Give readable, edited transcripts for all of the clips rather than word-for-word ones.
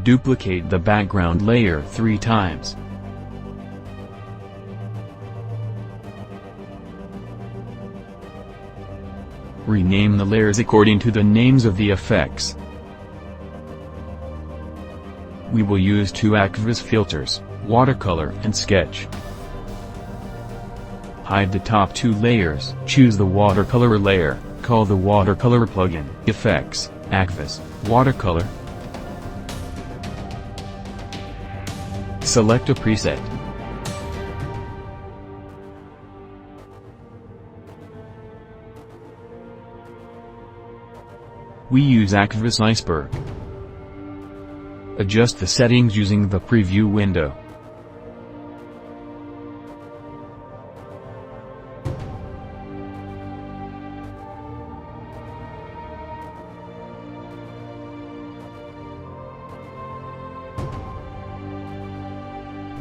Duplicate the background layer 3 times. Rename the layers according to the names of the effects. We will use 2 AKVIS filters, Watercolor and Sketch. Hide the top 2 layers. Choose the Watercolor layer, call the Watercolor plugin. Effects, AKVIS, Watercolor. Select a preset. We use AKVIS Iceberg. Adjust the settings using the preview window.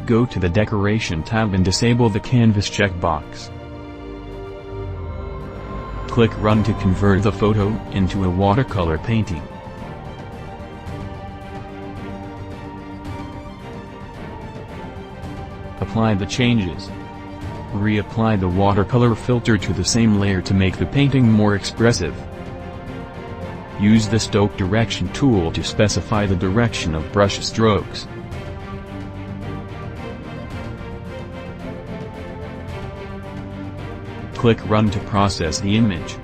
Go to the Decoration tab and disable the Canvas checkbox. Click Run to convert the photo into a watercolor painting. Apply the changes. Reapply the watercolor filter to the same layer to make the painting more expressive. Use the Stroke Direction tool to specify the direction of brush strokes. Click Run to process the image.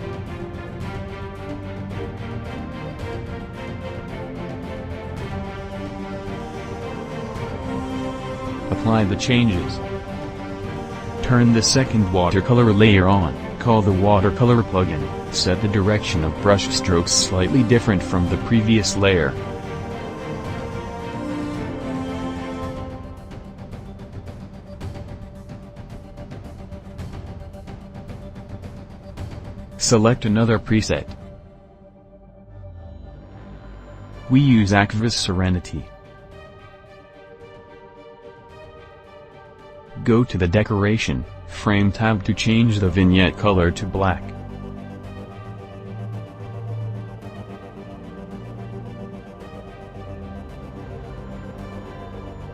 Apply the changes. Turn the second watercolor layer on, call the Watercolor plugin, set the direction of brush strokes slightly different from the previous layer. Select another preset. We use AKVIS Serenity. Go to the Decoration, Frame tab to change the vignette color to black.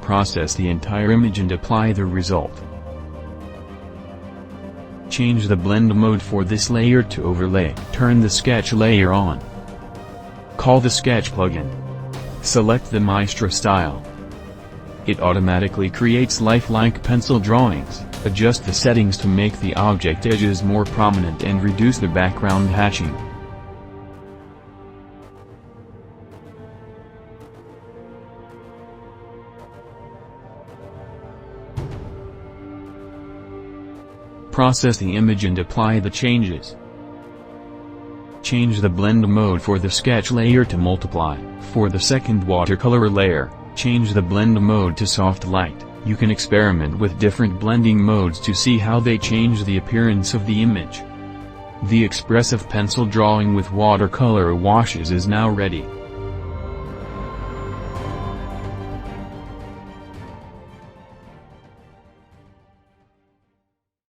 Process the entire image and apply the result. Change the blend mode for this layer to overlay. Turn the sketch layer on. Call the Sketch plugin. Select the Maestro style. It automatically creates lifelike pencil drawings. Adjust the settings to make the object edges more prominent and reduce the background hatching. Process the image and apply the changes. Change the blend mode for the sketch layer to multiply. For the second watercolor layer, change the blend mode to soft light. You can experiment with different blending modes to see how they change the appearance of the image. The expressive pencil drawing with watercolor washes is now ready.